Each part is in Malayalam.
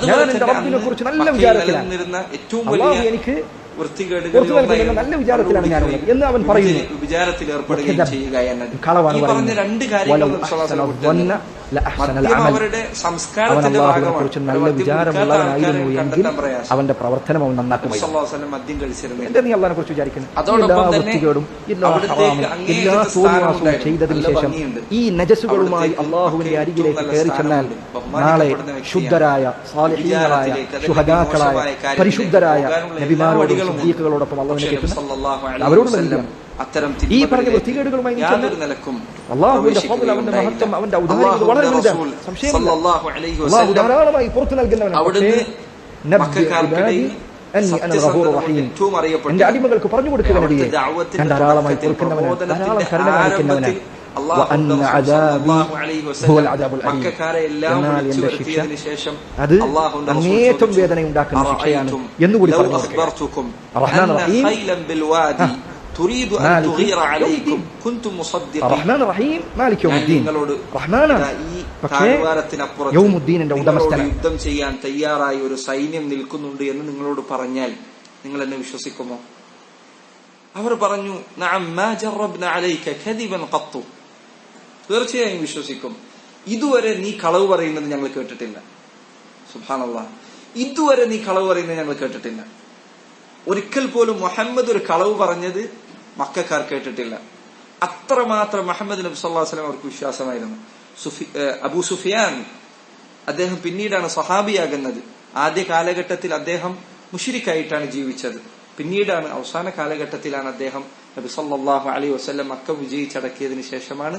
ഞാൻ എന്റെ റബ്ബിനെ കുറിച്ച് നല്ല വിചാരത്തിലാണ്, അല്ലാഹു എനിക്ക് നല്ല വിചാരത്തിലാണ് ഞാനുള്ളത് എന്ന് അവൻ പറയുന്നു. വിചാരത്തിൽ ഏർപ്പെടുകയും ചെയ്യുക എന്നത് കളവാണ് പറയുന്നത്. രണ്ട് കാര്യങ്ങൾ അവരുടെ സംസ്കാരത്തിന്റെ ഭാഗമാണ്. നല്ല വിചാരമുള്ളവനായിരുന്നു എങ്കിൽ അവന്റെ പ്രവർത്തനം അവൻ നന്നാക്കുമായിരുന്നു. മദ്യം കഴിച്ചിരുന്നു. എന്താ നീ അള്ളാഹിനെ കുറിച്ച് വിചാരിക്കുന്നത്? അതോടൊപ്പം വൃത്തികേടും എല്ലാ തോന്നിവാസവും ചെയ്തതിനു ശേഷം ഈ നജസുകളുമായി അള്ളാഹുവിന്റെ അരികിലേക്ക് കയറി ചെന്നാൽ നാളെ ശുദ്ധരായ സാലിഹീങ്ങളായ ശുഹദാക്കളായ പരിശുദ്ധരായ നബിമാരോടും സിദ്ദീഖുകളോടൊപ്പം അള്ളാഹുവിനെ എത്തുന്ന അവരോടുള്ള രീതിയാണ്. ഈ പറഞ്ഞ വൃത്തികേടുകളുമായി അള്ളാഹുവിന്റെ ഫദ്ൽ, അവന്റെ മഹത്വം, അവന്റെ ഔദാര്യം വളരെ വലുതാണ്, സംശയമില്ല. അള്ളാഹു ധാരാളമായി പുറത്തു നൽകുന്നവനാണ്. എന്റെ അടിമകൾക്ക് പറഞ്ഞു കൊടുക്കുക നബിയെ, ഞാൻ ധാരാളമായി പൊറുക്കുന്നവനാണ്, ധാരാളം കരുണ കാണിക്കുന്നവനാണ്. എന്നാൽ എന്റെ ശിക്ഷ അത് അങ്ങേറ്റം വേദന ഉണ്ടാക്കുന്ന ശിക്ഷയാണ് എന്നുകൂടി പറഞ്ഞു. റഹ്മാൻ റഹീം, റഹ്മാൻ റഹീം, മാലിക് യൗമുദ്ദീൻ. റഹ്മാനാണ്, പക്ഷേ യൗമുദ്ദീനിന്റെ ഉടമസ്ഥനാണ്. യുദ്ധം ചെയ്യാൻ തയ്യാറായി ഒരു സൈന്യം നിൽക്കുന്നുണ്ട് എന്ന് നിങ്ങളോട് പറഞ്ഞാൽ നിങ്ങൾ എന്നെ വിശ്വസിക്കുമോ? അവർ പറഞ്ഞു, നഅം മാ ജറബ്ന അലൈക കദിബൻ ഖത്തു. തീർച്ചയായും വിശ്വസിക്കും. ഇതുവരെ നീ കളവ് പറയുന്നത് ഞങ്ങൾ കേട്ടിട്ടില്ല. സുബ്ഹാനല്ലാഹ്, ഇതുവരെ നീ കളവ് പറയുന്നത് ഞങ്ങൾ കേട്ടിട്ടില്ല. ഒരിക്കൽ പോലും മുഹമ്മദ് ഒരു കളവ് പറഞ്ഞത് മക്കക്കാർ കേട്ടിട്ടില്ല. അത്രമാത്രം മുഹമ്മദ് നബി സല്ലല്ലാഹു അലൈഹി വസല്ലം അവർക്ക് വിശ്വാസമായിരുന്നു. അബൂ സുഫിയാൻ, അദ്ദേഹം പിന്നീടാണ് സഹാബിയാകുന്നത്. ആദ്യ കാലഘട്ടത്തിൽ അദ്ദേഹം മുശ്രിക്കായിട്ടാണ് ജീവിച്ചത്. പിന്നീടാണ് അവസാന കാലഘട്ടത്തിലാണ് അദ്ദേഹം നബി സല്ലല്ലാഹു അലൈഹി വസല്ലം മക്ക വിജയിച്ചടക്കിയതിനു ശേഷമാണ്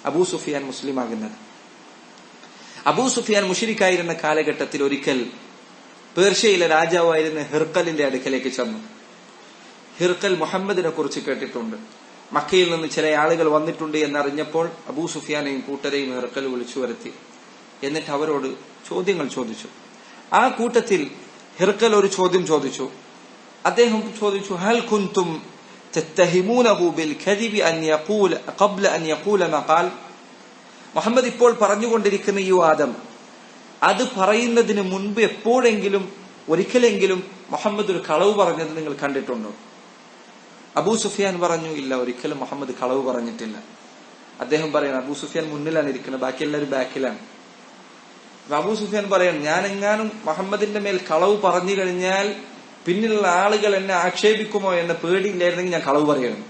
അബൂ സുഫിയാൻ മുസ്ലിം ആകുന്നത്. അബൂ സുഫിയാൻ മുശ്രിക്കായിരുന്ന കാലഘട്ടത്തിൽ ഒരിക്കൽ പേർഷ്യയിലെ രാജാവായിരുന്ന ഹിർക്കലിന്റെ അടുക്കലേക്ക് ചെന്നു. ഹിർക്കൽ മുഹമ്മദിനെ കുറിച്ച് കേട്ടിട്ടുണ്ട്. മക്കയിൽ നിന്ന് ചില ആളുകൾ വന്നിട്ടുണ്ട് എന്നറിഞ്ഞപ്പോൾ അബൂ സുഫിയാനെയും കൂട്ടരെയും ഹിർക്കൽ വിളിച്ചു വരുത്തി. എന്നിട്ട് അവരോട് ചോദ്യങ്ങൾ ചോദിച്ചു. ആ കൂട്ടത്തിൽ ഹിർക്കൽ ഒരു ചോദ്യം ചോദിച്ചു. അദ്ദേഹം ചോദിച്ചു, ഹൽ കുൻതും തത്തഹിമൂനഹു ബിൽ കദിബി അൻ യഖൂല ഖബ്ല അൻ യഖൂല മാ ഖാൽ. മുഹമ്മദ് ഇപ്പോൾ പറഞ്ഞുകൊണ്ടിരിക്കുന്ന ഈ വാദം, അത് പറയുന്നതിന് മുൻപ് എപ്പോഴെങ്കിലും ഒരിക്കലെങ്കിലും മുഹമ്മദ് ഒരു കളവ് പറഞ്ഞത് നിങ്ങൾ കണ്ടിട്ടുണ്ടോ? അബൂ സുഫിയാൻ പറഞ്ഞു, ഇല്ല, ഒരിക്കലും മുഹമ്മദ് കളവ് പറഞ്ഞിട്ടില്ല. അദ്ദേഹം പറയുന്നത്, അബൂ സുഫിയാൻ മുന്നിലാണ് ഇരിക്കുന്നത്, ബാക്കി എല്ലാവരും ബാക്കിലാണ്. അബൂ സുഫിയാൻ പറയാൻ, ഞാനെങ്ങാനും മുഹമ്മദിന്റെ മേൽ കളവ് പറഞ്ഞു കഴിഞ്ഞാൽ പിന്നിലുള്ള ആളുകൾ എന്നെ ആക്ഷേപിക്കുമോ എന്ന പേടിയില്ലായിരുന്നെങ്കിൽ ഞാൻ കളവ് പറയുന്നു.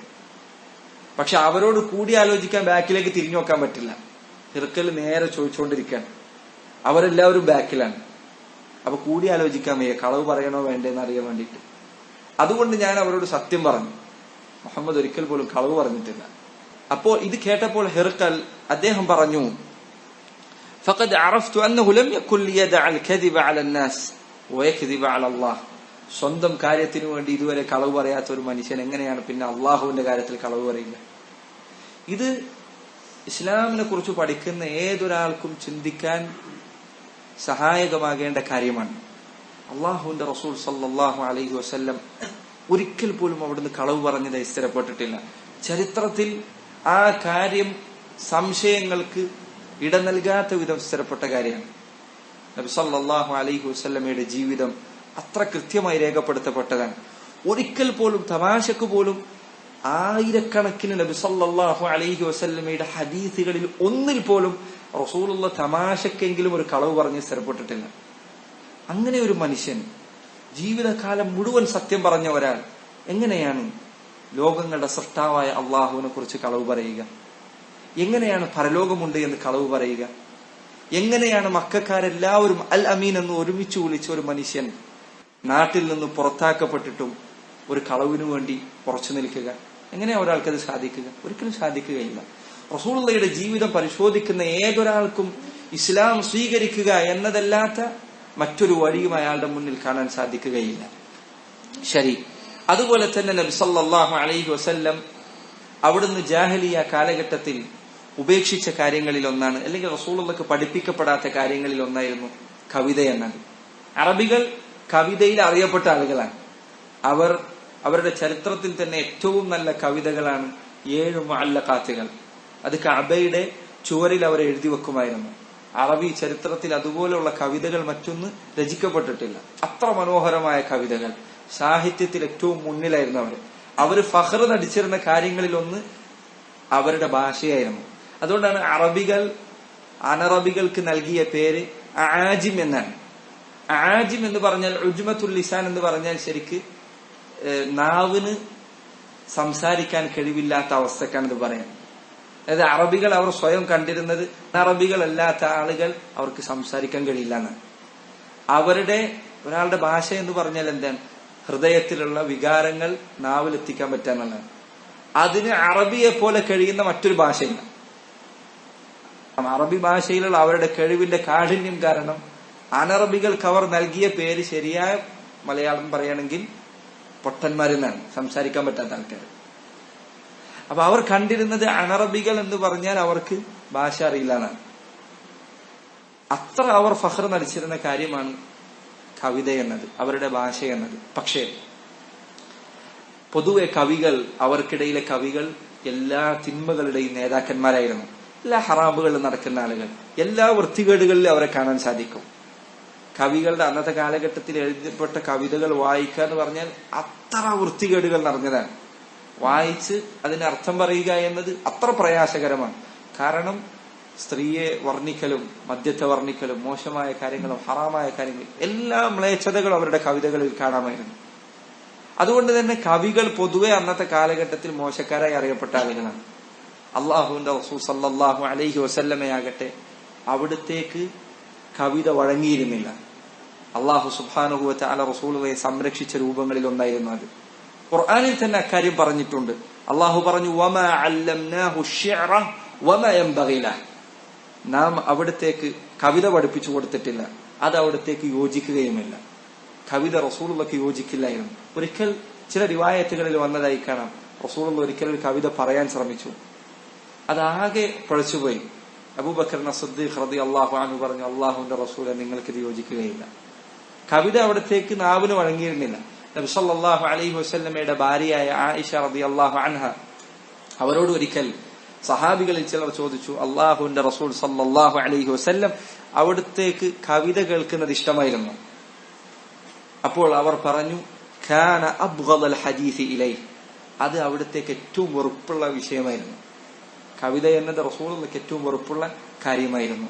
പക്ഷെ അവരോട് കൂടിയാലോചിക്കാൻ ബാക്കിലേക്ക് തിരിഞ്ഞു നോക്കാൻ പറ്റില്ല. ഹിർക്കൽ നേരെ ചോദിച്ചുകൊണ്ടിരിക്കാൻ, അവരെല്ലാവരും ബാക്കിലാണ്. അപ്പൊ കൂടിയാലോചിക്കാൻ വയ്യ, കളവ് പറയണോ വേണ്ടെന്ന് അറിയാൻ വേണ്ടിയിട്ട്. അതുകൊണ്ട് ഞാൻ അവരോട് സത്യം പറഞ്ഞു, മുഹമ്മദ് ഒരിക്കൽ പോലും കളവ് പറഞ്ഞിട്ടില്ല. അപ്പോൾ ഇത് കേട്ടപ്പോൾ ഹിർക്കൽ അദ്ദേഹം പറഞ്ഞു, ഫഖദ് അറഫ്തു അന്നഹു ലം യകുൻ ലിയദഅ അൽ-കദിബ അല അൻ-നാസ് വയക്ദിബ അല അല്ലാഹ്. സ്വന്തം കാര്യത്തിനു വേണ്ടി ഇതുവരെ കളവ് പറയാത്ത ഒരു മനുഷ്യൻ എങ്ങനെയാണ് പിന്നെ അള്ളാഹുവിന്റെ കാര്യത്തിൽ കളവ് പറയുക? ഇത് ഇസ്ലാമിനെ കുറിച്ച് പഠിക്കുന്ന ഏതൊരാൾക്കും ചിന്തിക്കാൻ സഹായകമാകേണ്ട കാര്യമാണ്. അള്ളാഹുവിന്റെ റസൂൽ സല്ലല്ലാഹു അലൈഹി വസല്ലം ഒരിക്കൽ പോലും അവിടുന്ന് കളവ് പറഞ്ഞതായി സ്ഥിരപ്പെട്ടിട്ടില്ല. ചരിത്രത്തിൽ ആ കാര്യം സംശയങ്ങൾക്ക് ഇട നൽകാത്ത വിധം സ്ഥിരപ്പെട്ട കാര്യമാണ്. നബി സല്ലല്ലാഹു അലൈഹി വസല്ലമയുടെ ജീവിതം അത്ര കൃത്യമായി രേഖപ്പെടുത്തപ്പെട്ടതാണ്. ഒരിക്കൽ പോലും തമാശക്ക് പോലും ആയിരക്കണക്കിന് നബി സല്ലല്ലാഹു അലൈഹി വസല്ലമയുടെ ഹദീസുകളിൽ ഒന്നിൽ പോലും റസൂലുള്ള തമാശക്കെങ്കിലും ഒരു കളവ് പറഞ്ഞ് സ്ഥിരപ്പെട്ടിട്ടില്ല. അങ്ങനെ ഒരു മനുഷ്യൻ ജീവിതകാലം മുഴുവൻ സത്യം പറഞ്ഞ ഒരാൾ എങ്ങനെയാണ് ലോകങ്ങളുടെ സൃഷ്ടാവായ അള്ളാഹുവിനെ കുറിച്ച് കളവ് പറയുക? എങ്ങനെയാണ് പരലോകമുണ്ട് എന്ന് കളവ് പറയുക? എങ്ങനെയാണ് മക്കക്കാരെല്ലാവരും അൽ അമീൻ എന്ന് ഒരുമിച്ച് വിളിച്ച ഒരു മനുഷ്യൻ നാട്ടിൽ നിന്ന് പുറത്താക്കപ്പെട്ടിട്ടും ഒരു കളവിനു വേണ്ടി ഉറച്ചു നിൽക്കുക? എങ്ങനെയാ ഒരാൾക്കത് സാധിക്കുക? ഒരിക്കലും സാധിക്കുകയില്ല. റസൂലുള്ളാഹിയുടെ ജീവിതം പരിശോധിക്കുന്ന ഏതൊരാൾക്കും ഇസ്ലാം സ്വീകരിക്കുക എന്നതല്ലാത്ത മറ്റൊരു വഴിയും അയാളുടെ മുന്നിൽ കാണാൻ സാധിക്കുകയില്ല. ശരി, അതുപോലെ തന്നെ നബി സല്ലല്ലാഹു അലൈഹി വസല്ലം അവിടുന്ന് ജാഹിലിയ കാലഘട്ടത്തിൽ ഉപേക്ഷിച്ച കാര്യങ്ങളിൽ ഒന്നാണ്, അല്ലെങ്കിൽ റസൂലുള്ളാഹിക്ക് പഠിപ്പിക്കപ്പെടാത്ത കാര്യങ്ങളിൽ ഒന്നായിരുന്നു കവിത എന്നത്. അറബികൾ കവിതയിൽ അറിയപ്പെട്ട ആളുകളാണ്. അവരുടെ ചരിത്രത്തിൽ തന്നെ ഏറ്റവും നല്ല കവിതകളാണ് 7 മുഅല്ലഖാത്തുകൾ. അത് കഅബയുടെ ചുവരിൽ അവർ എഴുതി വെക്കുമായിരുന്നു. അറബി ചരിത്രത്തിൽ അതുപോലെയുള്ള കവിതകൾ മറ്റൊന്ന് രചിക്കപ്പെട്ടിട്ടില്ല. അത്ര മനോഹരമായ കവിതകൾ, സാഹിത്യത്തിൽ ഏറ്റവും മുന്നിലായിരുന്നു അവര് ഫഖർ നടിച്ചിരുന്ന കാര്യങ്ങളിൽ ഒന്ന് അവരുടെ ഭാഷയായിരുന്നു. അതുകൊണ്ടാണ് അനറബികൾക്ക് നൽകിയ പേര് ആജിം എന്നാണ്. ആജിം എന്ന് പറഞ്ഞാൽ ഉജ്മത്തുൽ ലിസാൻ എന്ന് പറഞ്ഞാൽ ശരിക്ക് നാവിന് സംസാരിക്കാൻ കഴിവില്ലാത്ത അവസ്ഥക്കാണ് ഇത് പറയാൻ. അതായത് അറബികൾ അവർ സ്വയം കണ്ടിരുന്നത് അറബികളല്ലാത്ത ആളുകൾ അവർക്ക് സംസാരിക്കാൻ കഴിയില്ല എന്നാണ്. ഒരാളുടെ ഭാഷ എന്ന് പറഞ്ഞാൽ എന്താണ്? ഹൃദയത്തിലുള്ള വികാരങ്ങൾ നാവിലെത്തിക്കാൻ പറ്റാന്നുള്ളതാണ്. അതിന് അറബിയെ പോലെ കഴിയുന്ന മറ്റൊരു ഭാഷയില്ല. അറബി ഭാഷയിലുള്ള അവരുടെ കഴിവിന്റെ കാഠിന്യം കാരണം അനറബികൾക്ക് അവർ നൽകിയ പേര് ശരിയായ മലയാളം പറയുകയാണെങ്കിൽ പൊട്ടന്മാരെന്നാണ്, സംസാരിക്കാൻ പറ്റാത്ത ആൾക്കാർ. അപ്പൊ അവർ കണ്ടിരുന്നത് അനറബികൾ എന്ന് പറഞ്ഞാൽ അവർക്ക് ഭാഷ അറിയില്ല എന്നാണ്. അത്ര അവർ ഫഖർ നടിച്ചിരുന്ന കാര്യമാണ് കവിത എന്നത്, അവരുടെ ഭാഷ എന്നത്. പക്ഷേ പൊതുവെ അവർക്കിടയിലെ കവികൾ എല്ലാ തിന്മകളുടെയും നേതാക്കന്മാരായിരുന്നു. എല്ലാ ഹറാമുകളിലും നടക്കുന്ന ആളുകൾ, എല്ലാ വൃത്തികേടുകളിലും അവരെ കാണാൻ സാധിക്കും. കവികളുടെ അന്നത്തെ കാലഘട്ടത്തിൽ എഴുതപ്പെട്ട കവിതകൾ വായിക്കുക എന്ന് പറഞ്ഞാൽ അത്ര വൃത്തികേടുകൾ നിറഞ്ഞതാണ്. വായിച്ച് അതിന് അർത്ഥം പറയുക എന്നത് അത്ര പ്രയാസകരമാണ്. കാരണം സ്ത്രീയെ വർണ്ണിക്കലും മദ്യത്തെ വർണ്ണിക്കലും മോശമായ കാര്യങ്ങളും ഹറാമായ കാര്യങ്ങളും എല്ലാ മ്ലേച്ഛതകളും അവരുടെ കവിതകളിൽ കാണാമായിരുന്നു. അതുകൊണ്ട് തന്നെ കവികൾ പൊതുവെ അന്നത്തെ കാലഘട്ടത്തിൽ മോശക്കാരായി അറിയപ്പെട്ട ആളുകളാണ്. അള്ളാഹുവിന്റെ റസൂൽ സല്ലല്ലാഹു അലൈഹി വസല്ലമയാകട്ടെ അവിടത്തേക്ക് കവിത വഴങ്ങിയിരുന്നില്ല. അള്ളാഹു സുബ്ഹാനഹു വ തആല റസൂലുള്ളാഹിയെ സംരക്ഷിച്ച രൂപങ്ങളിൽ ഒന്നായിരുന്നു അത്. ഖുർആനിൽ തന്നെ അക്കാര്യം പറഞ്ഞിട്ടുണ്ട്. അള്ളാഹു പറഞ്ഞു, വമാ അല്ലംനാഹു അശ്ശിഅറ വമാ യൻബഗി ലഹു. നാം അവിടത്തേക്ക് കവിത പഠിപ്പിച്ചു കൊടുത്തിട്ടില്ല, അത് അവിടത്തേക്ക് യോജിക്കുകയുമില്ല. കവിത റസൂലുള്ളാഹിക്ക് യോജിക്കില്ലായിരുന്നു. ഒരിക്കൽ ചില റിവായത്തുകളിൽ വന്നതായി കാണാം, റസൂലുള്ളാഹി ഒരിക്കൽ ഒരു കവിത പറയാൻ ശ്രമിച്ചു, അതാകെ പഴച്ചുപോയി. അബൂബക്കർ സിദ്ദീഖ് റളിയല്ലാഹു അൻഹു പറഞ്ഞു, അള്ളാഹുവിന്റെ റസൂലെ, നിങ്ങൾക്കിത് യോജിക്കുകയില്ല. കവിത അവിടത്തേക്ക് നാവിന് വഴങ്ങിയിരുന്നില്ല. നബി സല്ലല്ലാഹു അലൈഹി വസല്ലമയുടെ ഭാര്യയായ ആയിഷ റളിയല്ലാഹു അൻഹ, അവരോട് ഒരിക്കൽ സഹാബികളിൽ ചിലർ ചോദിച്ചു, അള്ളാഹുവിന്റെ റസൂൽ സല്ലല്ലാഹു അലൈഹി വസല്ലം അവിടത്തേക്ക് കവിത കേൾക്കുന്നത് ഇഷ്ടമായിരുന്നു. അപ്പോൾ അവർ പറഞ്ഞു, കാന അബ്ഗദൽ ഹദീസി ഇലൈഹി, അത് അവിടത്തേക്ക് ഏറ്റവും വെറുപ്പുള്ള വിഷയമായിരുന്നു. കവിത എന്നത് റസൂലുള്ളാഹിക്ക് ഏറ്റവും വെറുപ്പുള്ള കാര്യമായിരുന്നു.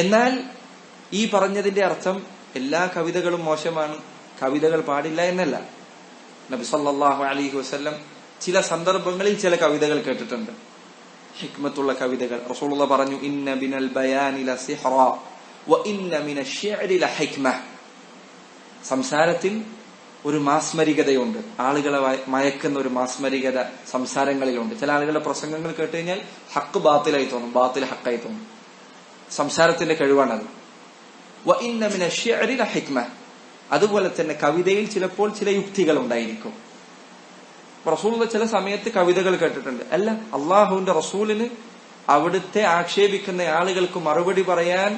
എന്നാൽ ഈ പറഞ്ഞതിന്റെ അർത്ഥം എല്ലാ കവിതകളും മോശമാണ്, കവിതകൾ പാടില്ല എന്നല്ല. നബി സല്ലല്ലാഹു അലൈഹി വസല്ലം ചില സന്ദർഭങ്ങളിൽ ചില കവിതകൾ കേട്ടിട്ടുണ്ട്, ഹിക്മത്തുള്ള കവിതകൾ. റസൂലുള്ളാഹി പറഞ്ഞു, ഇന്ന ബിനൽ ബയാനി ലസിഹ്റ വ ഇന്ന മിനശ് ശിഅരി ലഹിക്മ. സംസാരത്തിൽ ഒരു മാസ്മരികതയുണ്ട്, ആളുകളെ മയക്കുന്ന ഒരു മാസ്മരികത സംസാരങ്ങളിലുണ്ട്. ചില ആളുകളുടെ പ്രസംഗങ്ങൾ കേട്ട് കഴിഞ്ഞാൽ ഹക്ക് ബാത്തിലായി തോന്നും, ബാത്തിൽ ഹക്കായി തോന്നും. സംസാരത്തിന്റെ കഴിവാണത്. വ ഇന്ന മിനശ് ശിഅരി ലഹിക്മ. അതുപോലെ തന്നെ കവിതയിൽ ചിലപ്പോൾ ചില യുക്തികൾ ഉണ്ടായിരിക്കും. റസൂലുള്ള ചില സമയത്ത് കവിതകൾ കേട്ടിട്ടുണ്ട്. അല്ല, അള്ളാഹുവിന്റെ റസൂലിന് അവിടുത്തെ ആക്ഷേപിക്കുന്ന ആളുകൾക്ക് മറുപടി പറയാൻ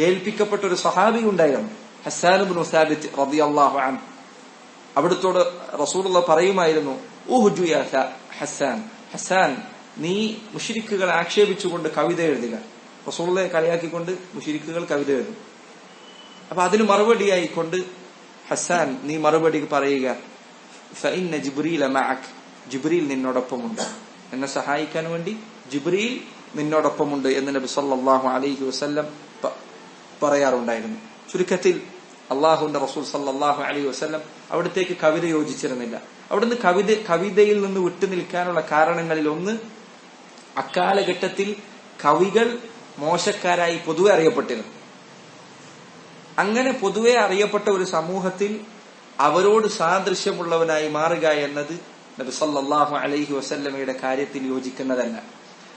ഏൽപ്പിക്കപ്പെട്ട ഒരു സഹാബി ഉണ്ടായിരുന്നു, ഹസ്സാൻ ഇബ്നു സാബിത്ത് റളിയല്ലാഹു അൻഹു. അവിടുത്തോട് റസൂലുള്ള പറയുമായിരുന്നു, ഉഹ്ജു യാ ഹസ്സാൻ, ഹസ്സാൻ നീ മുശ്രിക്കുകളെ ആക്ഷേപിച്ചുകൊണ്ട് കവിത എഴുതുക. റസൂലുള്ളാഹിയെ കളിയാക്കിക്കൊണ്ട് മുശ്രിക്കുകൾ കവിത എഴുതും. അപ്പൊ അതിന് മറുപടിയായിക്കൊണ്ട്, ഹസ്സാൻ നീ മറുപടി പറയുക, ഫഇന്ന ജിബ്രീല മഅക്, ജിബ്രീൽ നിന്നോടൊപ്പമുണ്ട്, എന്നെ സഹായിക്കാൻ വേണ്ടി ജിബ്രീൽ നിന്നോടൊപ്പമുണ്ട് എന്ന് നബി സല്ലല്ലാഹു അലൈഹി വസല്ലം പറയാറുണ്ടായിരുന്നു. ചുരുക്കത്തിൽ അള്ളാഹുവിന്റെ റസൂൽ സല്ലല്ലാഹു അലൈഹി വസല്ലം അവിടത്തേക്ക് കവിത യോജിച്ചിരുന്നില്ല. അവിടുന്ന് കവിതയിൽ നിന്ന് വിട്ടുനിൽക്കാനുള്ള കാരണങ്ങളിൽ ഒന്ന്, അക്കാലഘട്ടത്തിൽ കവികൾ മോശക്കാരായി പൊതുവെ അറിയപ്പെട്ടിരുന്നു. അങ്ങനെ പൊതുവെ അറിയപ്പെട്ട ഒരു സമൂഹത്തിൽ അവരോട് സാദൃശ്യമുള്ളവനായി മാറുക എന്നത് നബി സല്ലല്ലാഹു അലൈഹി വസല്ലമയുടെ കാര്യത്തിൽ യോജിക്കുന്നതല്ല.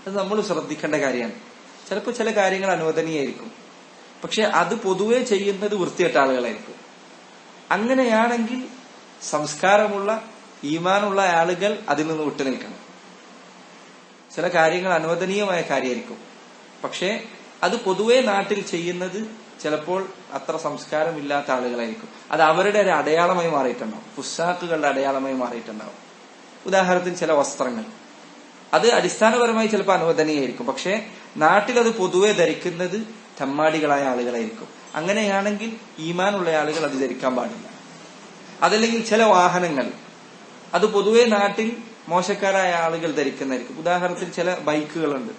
അത് നമ്മൾ ശ്രദ്ധിക്കേണ്ട കാര്യമാണ്. ചിലപ്പോൾ ചില കാര്യങ്ങൾ അനുവദനീയായിരിക്കും, പക്ഷെ അത് പൊതുവെ ചെയ്യുന്നത് വൃത്തികെട്ട ആളുകളായിരിക്കും. അങ്ങനെയാണെങ്കിൽ സംസ്കാരമുള്ള ഈമാനുള്ള ആളുകൾ അതിൽ നിന്ന് വിട്ടുനിൽക്കണം. ചില കാര്യങ്ങൾ അനുവദനീയമായ കാര്യമായിരിക്കും, പക്ഷെ അത് പൊതുവെ നാട്ടിൽ ചെയ്യുന്നത് ചിലപ്പോൾ അത്ര സംസ്കാരമില്ലാത്ത ആളുകളായിരിക്കും. അത് അവരുടെ ഒരു അടയാളമായി മാറിയിട്ടുണ്ടാവും, ഫുസാക്കുകളുടെ അടയാളമായി മാറിയിട്ടുണ്ടാവും. ഉദാഹരണത്തിന് ചില വസ്ത്രങ്ങൾ, അത് അടിസ്ഥാനപരമായി ചിലപ്പോൾ അനുവദനീയായിരിക്കും. പക്ഷെ നാട്ടിൽ അത് പൊതുവെ ധരിക്കുന്നത് തെമ്മാടികളായ ആളുകളായിരിക്കും. അങ്ങനെയാണെങ്കിൽ ഈമാനുള്ള ആളുകൾ അത് ധരിക്കാൻ പാടില്ല. അതല്ലെങ്കിൽ ചില വാഹനങ്ങൾ അത് പൊതുവെ നാട്ടിൽ മോശക്കാരായ ആളുകൾ ധരിക്കുന്നതായിരിക്കും. ഉദാഹരണത്തിന് ചില ബൈക്കുകളുണ്ട്,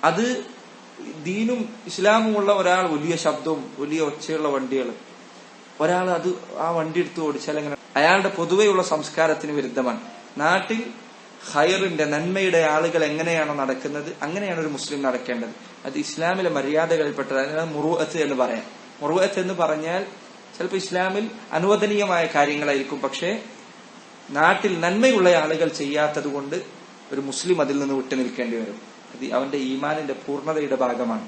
അത് ദീനും ഇസ്ലാമുമുള്ള ഒരാൾ വലിയ ശബ്ദവും വലിയ ഒച്ചയുള്ള വണ്ടികൾ, ഒരാൾ അത് ആ വണ്ടി എടുത്ത് ഓടിച്ചാൽ എങ്ങനെ, അയാളുടെ പൊതുവെയുള്ള സംസ്കാരത്തിന് വിരുദ്ധമാണ്. നാട്ടിൽ ഖൈറിന്റെ നന്മയുടെ ആളുകൾ എങ്ങനെയാണോ നടക്കുന്നത് അങ്ങനെയാണ് ഒരു മുസ്ലിം നടക്കേണ്ടത്. അത് ഇസ്ലാമിലെ മര്യാദകളിൽപ്പെട്ടത്. അതിനാണ് മുറുഅത്ത് എന്ന് പറയാം. മുറുഅത്ത് എന്ന് പറഞ്ഞാൽ ചിലപ്പോൾ ഇസ്ലാമിൽ അനുവദനീയമായ കാര്യങ്ങളായിരിക്കും, പക്ഷേ നാട്ടിൽ നന്മയുള്ള ആളുകൾ ചെയ്യാത്തത് കൊണ്ട് ഒരു മുസ്ലിം അതിൽ നിന്ന് വിട്ടു നിൽക്കേണ്ടി വരും. അത് അവന്റെ ഈമാനിന്റെ പൂർണ്ണതയുടെ ഭാഗമാണ്.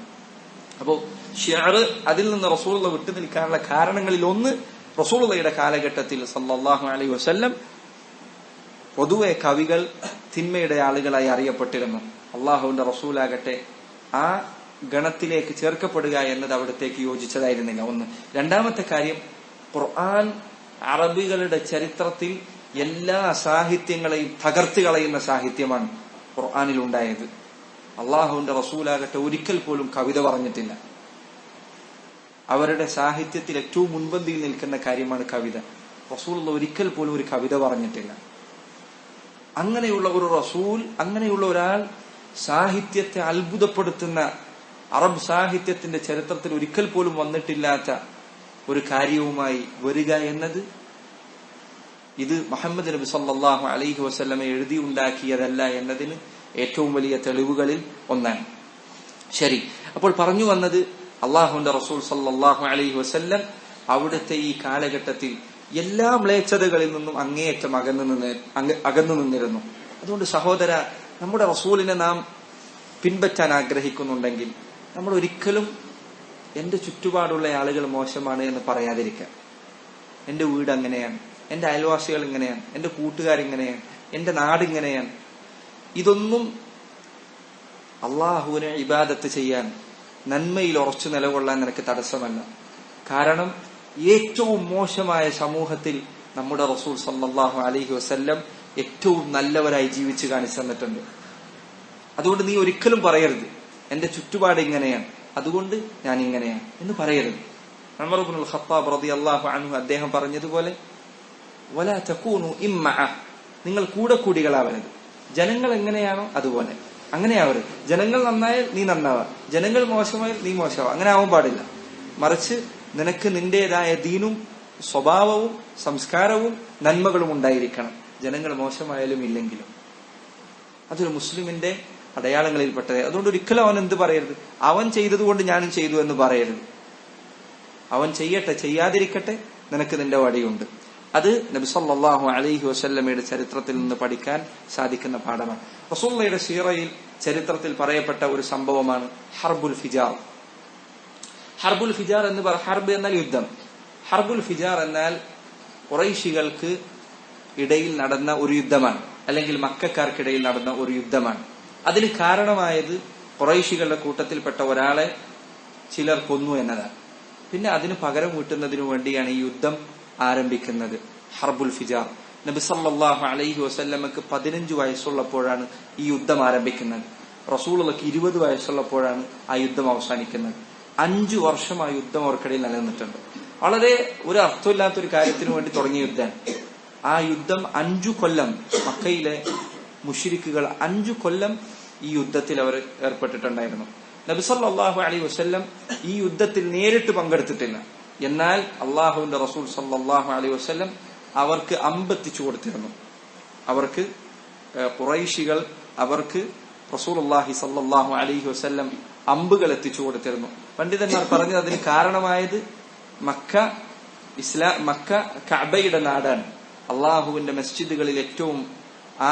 അപ്പോ ഷിഅർ അതിൽ നിന്ന് റസൂലുള്ളാഹി വിട്ടു നിൽക്കാനുള്ള കാരണങ്ങളിൽ ഒന്ന്, റസൂലുള്ളാഹിയുടെ കാലഘട്ടത്തിൽ സല്ലല്ലാഹു അലൈഹി വസല്ലം പൊതുവെ കവികൾ തിന്മയുടെ ആളുകളായി അറിയപ്പെട്ടിരുന്നു. അള്ളാഹുവിന്റെ റസൂലാകട്ടെ ആ ഗണത്തിലേക്ക് ചേർക്കപ്പെടുക എന്നത് അവിടത്തേക്ക് യോജിച്ചതായിരുന്നില്ല. ഒന്ന്. രണ്ടാമത്തെ കാര്യം, ഖുർആൻ അറബികളുടെ ചരിത്രത്തിൽ എല്ലാ സാഹിത്യങ്ങളെയും തകർത്ത് കളയുന്ന സാഹിത്യമാണ് ഖുർആനിൽ ഉണ്ടായത്. അള്ളാഹുവിന്റെ റസൂലാകട്ടെ ഒരിക്കൽ പോലും കവിത പറഞ്ഞിട്ടില്ല. അവരുടെ സാഹിത്യത്തിൽ ഏറ്റവും മുൻപന്തിയിൽ നിൽക്കുന്ന കാര്യമാണ് കവിത. റസൂലുള്ള ഒരിക്കൽ പോലും ഒരു കവിത പറഞ്ഞിട്ടില്ല. അങ്ങനെയുള്ള ഒരു റസൂൽ, അങ്ങനെയുള്ള ഒരാൾ സാഹിത്യത്തെ അത്ഭുതപ്പെടുത്തുന്ന, അറബ് സാഹിത്യത്തിന്റെ ചരിത്രത്തിൽ ഒരിക്കൽ പോലും വന്നിട്ടില്ലാത്ത ഒരു കാര്യവുമായി വരിക എന്നത് ഇത് മുഹമ്മദ് നബി സല്ലല്ലാഹു അലൈഹി വസല്ലമ എഴുതി ഉണ്ടാക്കിയതല്ല എന്നതിന് ഏറ്റവും വലിയ തെളിവുകളിൽ ഒന്നാണ്. ശരി, അപ്പോൾ പറഞ്ഞു വന്നത്, അള്ളാഹുവിന്റെ റസൂൽ സല്ലല്ലാഹു അലൈഹി വസല്ലം അവിടുത്തെ ഈ കാലഘട്ടത്തിൽ എല്ലാ മ്ലേച്ഛതകളിൽ നിന്നും അങ്ങേയറ്റം അകന്നു നിന്നിരുന്നു. അതുകൊണ്ട് സഹോദര, നമ്മുടെ റസൂലിനെ നാം പിൻപറ്റാൻ ആഗ്രഹിക്കുന്നുണ്ടെങ്കിൽ നമ്മൾ ഒരിക്കലും എന്റെ ചുറ്റുപാടുള്ള ആളുകൾ മോശമാണ് എന്ന് പറയാതിരിക്കാം. എന്റെ വീട് അങ്ങനെയാണ്, എന്റെ അയൽവാസികൾ ഇങ്ങനെയാണ്, എന്റെ കൂട്ടുകാരിങ്ങനെയാണ്, എന്റെ നാടിങ്ങനെയാണ്. ഇതൊന്നും അള്ളാഹുവിനെ ഇബാദത്ത് ചെയ്യാൻ, നന്മയിൽ ഉറച്ചു നിലകൊള്ളാൻ നിനക്ക് തടസ്സമല്ല. കാരണം ഏറ്റവും മോശമായ സമൂഹത്തിൽ നമ്മുടെ റസൂൽ സല്ലല്ലാഹു അലൈഹി വസല്ലം ഏറ്റവും നല്ലവരായി ജീവിച്ചു കാണിച്ചു തന്നിട്ടുണ്ട്. അതുകൊണ്ട് നീ ഒരിക്കലും പറയരുത് എന്റെ ചുറ്റുപാട് ഇങ്ങനെയാണ്, അതുകൊണ്ട് ഞാൻ ഇങ്ങനെയാണ് എന്ന് പറയരുത്. ഉമർ ഇബ്നുൽ ഖത്താബ് റളിയല്ലാഹു അൻഹു അദ്ദേഹം പറഞ്ഞതുപോലെ, വലാ തകൂനു ഇമ്മഅ, നിങ്ങൾ കൂടികളാവരുത്. ജനങ്ങൾ എങ്ങനെയാണോ അതുപോലെ അങ്ങനെയാവരുത്. ജനങ്ങൾ നന്നായാൽ നീ നന്നാവുക, ജനങ്ങൾ മോശമായാൽ നീ മോശമാവുക, അങ്ങനെ ആവാൻ പാടില്ല. മറിച്ച് നിനക്ക് നിന്റേതായ ദീനും സ്വഭാവവും സംസ്കാരവും നന്മകളും ഉണ്ടായിരിക്കണം, ജനങ്ങൾ മോശമായാലും ഇല്ലെങ്കിലും. അതൊരു മുസ്ലിമിന്റെ അടയാളങ്ങളിൽപ്പെട്ടത്. അതുകൊണ്ട് ഒരിക്കലും അവൻ എന്ത് പറയരുത്, അവൻ ചെയ്തതുകൊണ്ട് ഞാനും ചെയ്തു എന്ന് പറയരുത്. അവൻ ചെയ്യട്ടെ, ചെയ്യാതിരിക്കട്ടെ, നിനക്ക് നിന്റെ വടിയുണ്ട്. അത് നബി സല്ലല്ലാഹു അലൈഹി വസല്ലമയുടെ ചരിത്രത്തിൽ നിന്ന് പഠിക്കാൻ സാധിക്കുന്ന പാഠമാണ്. റസൂലുള്ളാഹിയുടെ സീറയിൽ ചരിത്രത്തിൽ പറയപ്പെട്ട ഒരു സംഭവമാണ് ഹർബുൽ ഫിജാർ. ഹർബുൽ ഫിജാർ എന്ന് ഹർബ് എന്നാൽ യുദ്ധം. ഹർബുൽ ഫിജാർ എന്നാൽ ഖുറൈശികൾക്ക് ഇടയിൽ നടന്ന ഒരു യുദ്ധമാണ്, അല്ലെങ്കിൽ മക്കക്കാർക്കിടയിൽ നടന്ന ഒരു യുദ്ധമാണ്. അതിന് കാരണമായത് ഖുറൈശികളുടെ കൂട്ടത്തിൽപ്പെട്ട ഒരാളെ ചിലർ കൊന്നു എന്നതാണ്. പിന്നെ അതിന് പകരം വീട്ടുന്നതിനു വേണ്ടിയാണ് ഈ യുദ്ധം ആരംഭിക്കുന്നത്. ഹർബുൽ ഫിജാർ നബി സല്ലല്ലാഹു അലൈഹി വസല്ലമക്ക് 15 വയസ്സുള്ളപ്പോഴാണ് ഈ യുദ്ധം ആരംഭിക്കുന്നത്. റസൂലുള്ളാഹിക്ക് 20 വയസ്സുള്ളപ്പോഴാണ് ആ യുദ്ധം അവസാനിക്കുന്നത്. 5 വർഷം ആ യുദ്ധം അവർക്കിടയിൽ നിലനിന്നിട്ടുണ്ട്. വളരെ ഒരു അർത്ഥമില്ലാത്തൊരു കാര്യത്തിന് വേണ്ടി തുടങ്ങിയ യുദ്ധമാണ്. ആ യുദ്ധം 5 കൊല്ലം മക്കയിലെ മുശ്രിക്കുകൾ 5 കൊല്ലം ഈ യുദ്ധത്തിൽ അവർ ഏർപ്പെട്ടിട്ടുണ്ടായിരുന്നു. നബി സല്ലല്ലാഹു അലൈഹി വസല്ലം ഈ യുദ്ധത്തിൽ നേരിട്ട് പങ്കെടുത്തിട്ടില്ല. എന്നാൽ അള്ളാഹുവിന്റെ റസൂൽ സല്ലല്ലാഹു അലൈഹി വസല്ലം അവർക്ക് അമ്പെത്തിച്ചു കൊടുത്തിരുന്നു. അവർക്ക് ഖുറൈശികൾ അവർക്ക് റസൂലുള്ളാഹി സല്ലല്ലാഹു അലൈഹി വസല്ലം അമ്പുകൾ എത്തിച്ചു കൊടുത്തിരുന്നു. പണ്ഡിതന്മാർ പറഞ്ഞത് അതിന് കാരണമായത് മക്ക കഅബയുടെ നാടാണ്. അള്ളാഹുവിന്റെ മസ്ജിദുകളിൽ ഏറ്റവും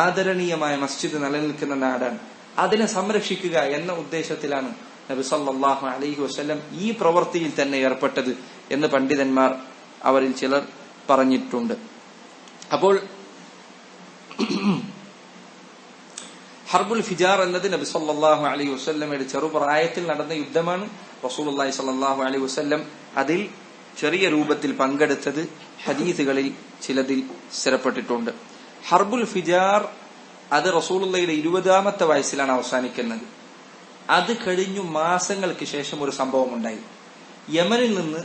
ആദരണീയമായ മസ്ജിദ് നിലനിൽക്കുന്ന നാടാണ്. അതിനെ സംരക്ഷിക്കുക എന്ന ഉദ്ദേശത്തിലാണ് നബി സല്ലല്ലാഹു അലൈഹി വസല്ലം ഈ പ്രവൃത്തിയിൽ തന്നെ ഏർപ്പെട്ടത് എന്ന് പണ്ഡിതന്മാർ അവരിൽ ചിലർ പറഞ്ഞിട്ടുണ്ട്. അപ്പോൾ ഹർബുൽ ഫിജാർ എന്നത് നബി സല്ലല്ലാഹു അലൈഹി വസല്ലമയുടെ ചെറുപ്രായത്തിൽ നടന്ന യുദ്ധമാണ്. റസൂലുള്ളാഹി സ്വല്ലല്ലാഹു അലൈഹി വസല്ലം അതിൽ ചെറിയ രൂപത്തിൽ പങ്കെടുത്തത് ഹദീസുകളിൽ ചിലതിൽ സ്ഥിരപ്പെട്ടിട്ടുണ്ട്. ഹർബുൽ ഫിജാർ അത് റസൂലുള്ളാഹിയുടെ 20ാമത്തെ വയസ്സിലാണ് അവസാനിക്കുന്നത്. അത് കഴിഞ്ഞു മാസങ്ങൾക്ക് ശേഷം ഒരു സംഭവം ഉണ്ടായി. യമനിൽ നിന്ന്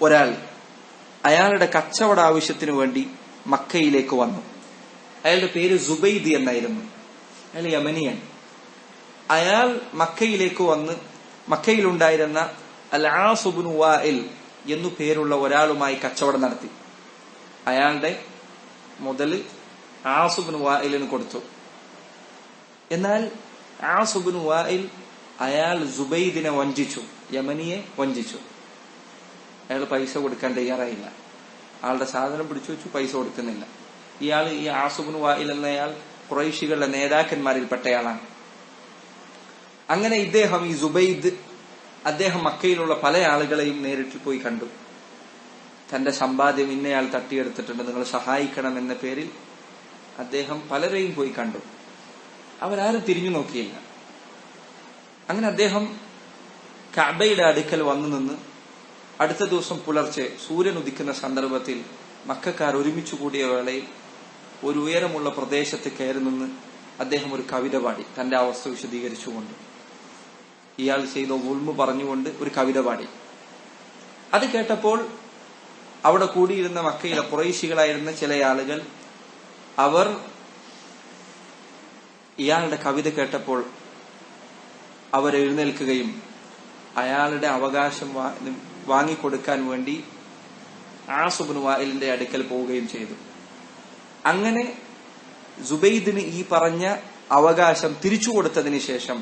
ഒരാൾ അയാളുടെ കച്ചവട ആവശ്യത്തിനു വേണ്ടി മക്കയിലേക്ക് വന്നു. അയാളുടെ പേര് സുബൈദ് എന്നായിരുന്നു. അയാൾ യമനിയാണ്. അയാൾ മക്കയിലേക്ക് വന്ന് മക്കയിലുണ്ടായിരുന്ന അൽ ആസ് ഇബ്നു വാഇൽ എന്നു പേരുള്ള ഒരാളുമായി കച്ചവടം നടത്തി. അയാളുടെ മുതല് ആസ് ഇബ്നു വാഇലിന് കൊടുത്തു. എന്നാൽ ആസ് ഇബ്നു വാഇൽ അയാൾ സുബൈദിനെ വഞ്ചിച്ചു, യമനിയെ വഞ്ചിച്ചു. അയാൾ പൈസ കൊടുക്കാൻ തയ്യാറായില്ല. ആളുടെ സാധനം പിടിച്ചു വെച്ചു, പൈസ കൊടുക്കുന്നില്ല. ഈ ആസ് ഇബ്നു വാഇൽ എന്നയാൾ ഖുറൈശികളുടെ നേതാക്കന്മാരിൽപ്പെട്ടയാളാണ്. അങ്ങനെ ഇദ്ദേഹം ഈ സുബൈദ് അദ്ദേഹം മക്കയിലുള്ള പല ആളുകളെയും നേരിട്ട് പോയി കണ്ടു. തന്റെ സമ്പാദ്യം ഇന്നയാൾ തട്ടിയെടുത്തിട്ടുണ്ട്, നിങ്ങൾ സഹായിക്കണം എന്ന പേരിൽ അദ്ദേഹം പലരെയും പോയി കണ്ടു. അവരാരും തിരിഞ്ഞു നോക്കിയില്ല. അങ്ങനെ അദ്ദേഹം കഅബയുടെ അടുക്കൽ വന്നു നിന്ന് അടുത്ത ദിവസം പുലർച്ചെ സൂര്യൻ ഉദിക്കുന്ന സന്ദർഭത്തിൽ മക്കക്കാർ ഒരുമിച്ചു കൂടിയ വേളയിൽ ഒരു ഉയരമുള്ള പ്രദേശത്ത് കയറി നിന്ന് അദ്ദേഹം ഒരു കവിത പാടി, തന്റെ അവസ്ഥ വിശദീകരിച്ചുകൊണ്ട്, ഇയാൾ ചെയ്ത ഉൾമു പറഞ്ഞുകൊണ്ട് ഒരു കവിത പാടി. അത് കേട്ടപ്പോൾ അവിടെ കൂടിയിരുന്ന മക്കയിലെ ഖുറൈശികളായിരുന്ന ചില ആളുകൾ അവർ ഇയാളുടെ കവിത കേട്ടപ്പോൾ അവർ എഴുന്നേൽക്കുകയും അയാളുടെ അവകാശം വാങ്ങിക്കൊടുക്കാൻ വേണ്ടി ആസ് ഇബ്നു വാഇലിന്റെ അടുക്കൽ പോവുകയും ചെയ്തു. അങ്ങനെ സുബൈദിന് ഈ പറഞ്ഞ അവകാശം തിരിച്ചു കൊടുത്തതിന് ശേഷം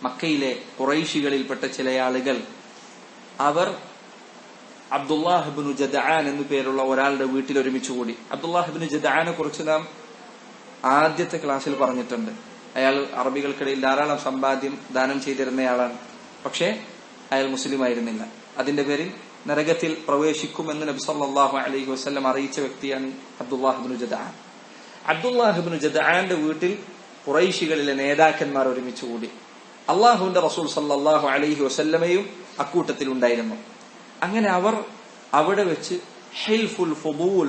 മക്കയിലെ ഖുറൈശികളിൽപ്പെട്ട ചില ആളുകൾ അവർ അബ്ദുല്ലാഹ് ഇബ്നു ജദ്ആൻ എന്നു പേരുള്ള ഒരാളുടെ വീട്ടിൽ ഒരുമിച്ച് കൂടി. അബ്ദുല്ലാഹ് ഇബ്നു ജദ്ആനെ കുറിച്ച് നാം ആദ്യത്തെ ക്ലാസ്സിൽ പറഞ്ഞിട്ടുണ്ട്. അയാൾ അറബികൾക്കിടയിൽ ധാരാളം സമ്പാദ്യം ദാനം ചെയ്തിരുന്നയാളാണ്. പക്ഷേ അയാൾ മുസ്ലിം ആയിരുന്നില്ല. അതിന്റെ പേരിൽ നരകത്തിൽ പ്രവേശിക്കുമെന്ന് നബി സല്ലല്ലാഹു അലൈഹി വസല്ലം അറിയിച്ച വ്യക്തിയാണ് അബ്ദുല്ലാഹ് ഇബ്നു ജദ്ആൻ. അബ്ദുല്ലാഹ് ഇബ്നു ജദ്ആന്റെ വീട്ടിൽ ഖുറൈശികളിലെ നേതാക്കന്മാർ ഒരുമിച്ച് കൂടി. അള്ളാഹുവിന്റെ റസൂൽ സല്ലല്ലാഹു അലൈഹി വസല്ലമയും അക്കൂട്ടത്തിൽ ഉണ്ടായിരുന്നു. അങ്ങനെ അവർ അവിടെ വെച്ച് ഹിൽഫുൽ ഫുദൂൽ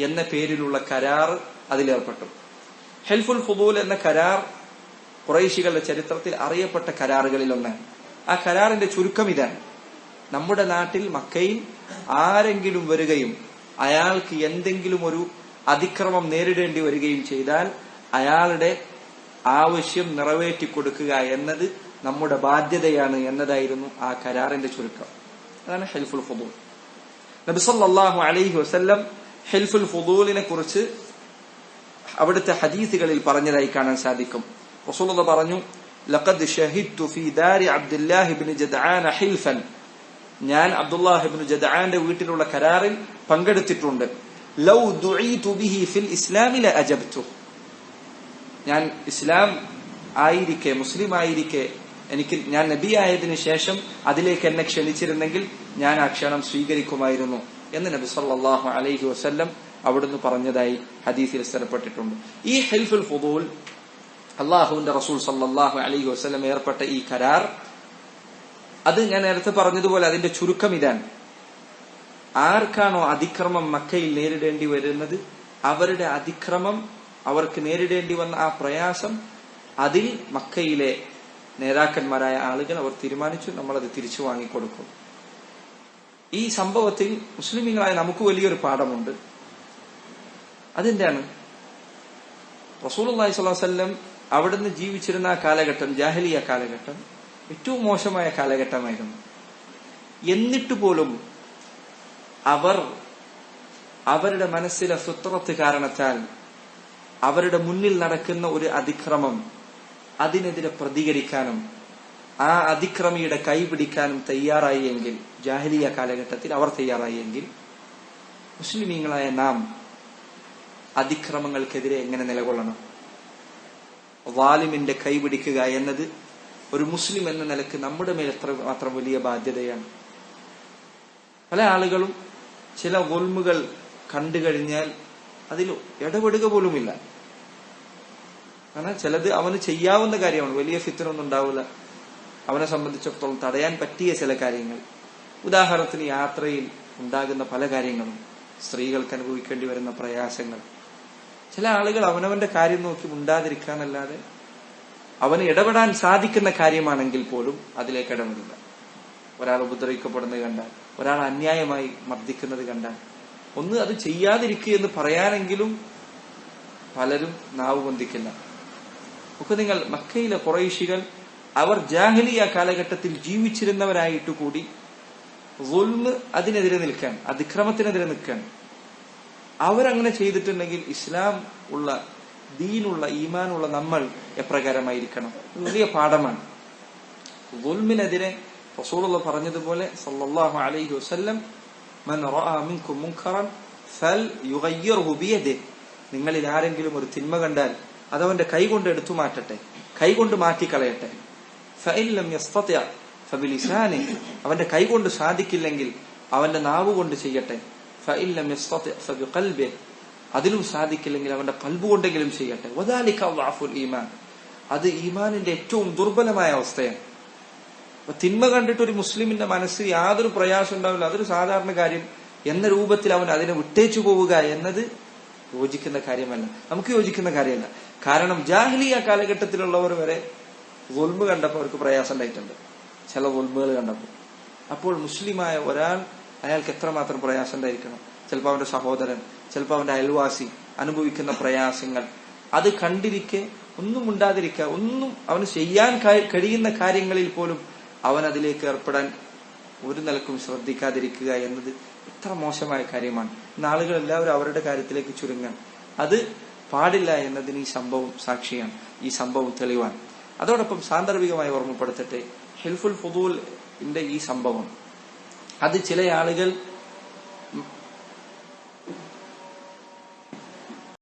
എന്ന പേരിലുള്ള കരാർ അതിലേർപ്പെട്ടു. ഹിൽഫുൽ ഫുദൂൽ എന്ന കരാർ ഖുറൈശികളുടെ ചരിത്രത്തിൽ അറിയപ്പെട്ട കരാറുകളിൽ ഒന്നാണ്. ആ കരാറിന്റെ ചുരുക്കം ഇതാണ്: നമ്മുടെ നാട്ടിൽ മക്കയിൽ ആരെങ്കിലും വരികയും അയാൾക്ക് എന്തെങ്കിലും ഒരു അതിക്രമം നേരിടേണ്ടി വരികയും ചെയ്താൽ അയാളുടെ ആവശ്യം നിറവേറ്റിക്കൊടുക്കുക എന്നത് നമ്മുടെ ബാധ്യതയാണ് എന്നതായിരുന്നു ആ കരാറിന്റെ ചുരുക്കം. അതാണ് ഹിൽഫുൽ ഫുദൂൽ. നബി സല്ലല്ലാഹു അലൈഹി വസല്ലം ഹിൽഫുൽ ഫുദൂലിനെ കുറിച്ച് അവിടുത്തെ ഹദീസുകളിൽ പറഞ്ഞതായി കാണാൻ സാധിക്കും. റസൂലുള്ളാഹി പറഞ്ഞു, ലഖദ് ഷഹിദ്തു ഫീ ദാരി അബ്ദുല്ലാഹി ഇബ്നു ജദ്ആൻ ഹിൽഫൻ, ഞാൻ അബ്ദുല്ലാഹി ഇബ്നു ജദ്ആന്റെ വീട്ടിലുള്ള കരാറിൽ പങ്കെടുത്തിട്ടുണ്ട്. ലൗ ദുഈതു ബിഹി ഫിൽ ഇസ്ലാമി ലഅജബ്തു, ഞാൻ ഇസ്ലാം ആയിരിക്കെ, മുസ്ലിം ആയിരിക്കെ, ഞാൻ നബിയായതിനു ശേഷം അതിലേക്ക് എന്നെ ക്ഷണിച്ചിരുന്നെങ്കിൽ ഞാൻ ആ ക്ഷണം സ്വീകരിക്കുമായിരുന്നു എന്ന് നബി സല്ലല്ലാഹു അലൈഹി വസല്ലം അവിടുന്ന് പറഞ്ഞതായി ഹദീസിൽ സ്ഥിരപ്പെട്ടിട്ടുണ്ട്. ഈ ഹിൽഫുൽ ഫുദൂൽ, അള്ളാഹുവിന്റെ റസൂൽ സല്ലല്ലാഹു അലൈഹി വസല്ലം ഏർപ്പെട്ട ഈ കരാർ, അത് ഞാൻ നേരത്തെ പറഞ്ഞതുപോലെ അതിന്റെ ചുരുക്കം ഇതാണ്: ആർക്കാണോ അതിക്രമം മക്കയിൽ നേരിടേണ്ടി വരുന്നത്, അവരുടെ അതിക്രമം, അവർക്ക് നേരിടേണ്ടി വന്ന ആ പ്രയാസം, അതിൽ മക്കയിലെ നേതാക്കന്മാരായ ആളുകൾ അവർ തീരുമാനിച്ചു, നമ്മളത് തിരിച്ചു വാങ്ങിക്കൊടുക്കും. ഈ സംഭവത്തിൽ മുസ്ലിമീങ്ങളായ നമുക്ക് വലിയൊരു പാഠമുണ്ട്. അതെന്താണ്? റസൂലുള്ളാഹി സ്വല്ലല്ലാഹു അലൈഹി വസല്ലം അവിടുന്ന് ജീവിച്ചിരുന്ന ആ കാലഘട്ടം, ജാഹിലിയ കാലഘട്ടം, ഏറ്റവും മോശമായ കാലഘട്ടമായിരുന്നു. എന്നിട്ട് പോലും അവർ അവരുടെ മനസ്സിലെ ഫിത്രത്ത് കാരണത്താൽ അവരുടെ മുന്നിൽ നടക്കുന്ന ഒരു അതിക്രമം, അതിനെതിരെ പ്രതികരിക്കാനും ആ അതിക്രമിയുടെ കൈപിടിക്കാനും തയ്യാറായി എങ്കിൽ, ജാഹിലിയ കാലഘട്ടത്തിൽ അവർ തയ്യാറായി എങ്കിൽ, മുസ്ലിമീങ്ങളായ നാം അതിക്രമങ്ങൾക്കെതിരെ എങ്ങനെ നിലകൊള്ളണം? വാലിമിന്റെ കൈപിടിക്കുക എന്നത് ഒരു മുസ്ലിം എന്ന നിലക്ക് നമ്മുടെ മേൽ എത്രമാത്രം വലിയ ബാധ്യതയാണ്. പല ആളുകളും ചില ഗുൽമുകൾ കണ്ടു കഴിഞ്ഞാൽ അതിൽ ഇടപെടുക പോലുമില്ല. കാരണം ചിലത് അവന് ചെയ്യാവുന്ന കാര്യമാണ്, വലിയ ഫിത്നൊന്നും ഉണ്ടാവില്ല, അവനെ സംബന്ധിച്ചിടത്തോളം തടയാൻ പറ്റിയ ചില കാര്യങ്ങൾ. ഉദാഹരണത്തിന് യാത്രയിൽ ഉണ്ടാകുന്ന പല കാര്യങ്ങളും, സ്ത്രീകൾക്ക് അനുഭവിക്കേണ്ടി വരുന്ന പ്രയാസങ്ങൾ, ചില ആളുകൾ അവനവന്റെ കാര്യം നോക്കി മുണ്ടാതിരിക്കാനല്ലാതെ അവന് ഇടപെടാൻ സാധിക്കുന്ന കാര്യമാണെങ്കിൽ പോലും അതിലേക്ക് ഇടപെടില്ല. ഒരാൾ ഉപദ്രവിക്കപ്പെടുന്നത് കണ്ടാൽ, ഒരാൾ അന്യായമായി മർദ്ദിക്കുന്നത് കണ്ടാൽ ഒന്ന് അത് ചെയ്യാതിരിക്കുക എന്ന് പറയാനെങ്കിലും പലരും നാവ് പൊന്തിക്കില്ല. ഒക്കെ നിങ്ങൾ മക്കയിലെ ഖുറൈശികൾ അവർ ജാഹിലിയ കാലഘട്ടത്തിൽ ജീവിച്ചിരുന്നവരായിട്ട് കൂടി ദുൽമ് അതിനെതിരെ നിൽക്കാൻ, അതിക്രമത്തിനെതിരെ നിൽക്കാൻ അവരങ്ങനെ ചെയ്തിട്ടുണ്ടെങ്കിൽ ഇസ്ലാം ഉള്ള, ദീനുള്ള, ഈമാനുള്ള നമ്മൾ എപ്രകാരമായിരിക്കണം? വലിയ പാഠമാണ്. ദുൽമിനെതിരെ റസൂലുള്ളാഹി പറഞ്ഞതുപോലെ സല്ലല്ലാഹു അലൈഹി വസല്ലം, മൻ റഅ മിൻകും മുൻകറൻ ഫൽയുഗയ്യിർഹു ബിയദിഹി, നിങ്ങളിൽ ആരെങ്കിലും ഒരു തിന്മ കണ്ടാൽ അതവന്റെ കൈകൊണ്ട് എടുത്തു മാറ്റട്ടെ, കൈകൊണ്ട് മാറ്റിക്കളയട്ടെ. ഫഇൻ ലം യസ്തതി' ഫബിലിസാനിഹി, അവന്റെ കൈകൊണ്ട് സാധിക്കില്ലെങ്കിൽ അവന്റെ നാവ് കൊണ്ട് ചെയ്യട്ടെ. ഫഇൻ ലം യസ്തതി' ഫബിഖൽബിഹി, അതിലും സാധിക്കില്ലെങ്കിൽ അവന്റെ ഖൽബ് കൊണ്ടെങ്കിലും ചെയ്യട്ടെ. വദാലിക അദ്അഫുൽ ഈമാൻ, അത് ഈമാനിന്റെ ഏറ്റവും ദുർബലമായ അവസ്ഥയാണ്. അപ്പൊ തിന്മ കണ്ടിട്ട് ഒരു മുസ്ലിമിന്റെ മനസ്സിൽ യാതൊരു പ്രയാസം ഉണ്ടാവില്ല, അതൊരു സാധാരണ കാര്യം എന്ന രൂപത്തിൽ അവൻ അതിനെ വിട്ടേച്ചു പോവുക എന്നത് യോജിക്കുന്ന കാര്യമല്ല, നമുക്ക് യോജിക്കുന്ന കാര്യമല്ല. കാരണം ജാഹിലിയ കാലഘട്ടത്തിലുള്ളവർ വരെ ദുൽമ് കണ്ടപ്പോൾ അവർക്ക് പ്രയാസം ഉണ്ടായിട്ടുണ്ട്, ചില ദുൽമുകൾ കണ്ടപ്പോൾ. അപ്പോൾ മുസ്ലിമായ ഒരാൾ, അയാൾക്ക് എത്രമാത്രം പ്രയാസം ഉണ്ടായിരിക്കണം? ചിലപ്പോൾ അവന്റെ സഹോദരൻ, ചിലപ്പോൾ അവന്റെ അയൽവാസി അനുഭവിക്കുന്ന പ്രയാസങ്ങൾ അത് കണ്ടിരിക്കെ ഒന്നും ഉണ്ടാതിരിക്കുക, ഒന്നും അവന് ചെയ്യാൻ കഴിയുന്ന കാര്യങ്ങളിൽ പോലും അവൻ അതിലേക്ക് ഏർപ്പെടാൻ ഒരു നിലക്കും ശ്രദ്ധിക്കാതിരിക്കുക എന്നത് എത്ര മോശമായ കാര്യമാണ്. ഇന്ന് ആളുകൾ എല്ലാവരും അവരുടെ കാര്യത്തിലേക്ക് ചുരുങ്ങാൻ, അത് പാടില്ല എന്നതിന് ഈ സംഭവം സാക്ഷിയാണ്, ഈ സംഭവം തെളിവാണ്. അതോടൊപ്പം സാന്ദർഭികമായി ഓർമ്മപ്പെടുത്തട്ടെ, ഹിൽഫുൽ ഫുദൂലിന്റെ ഈ സംഭവം അത് ചില ആളുകൾ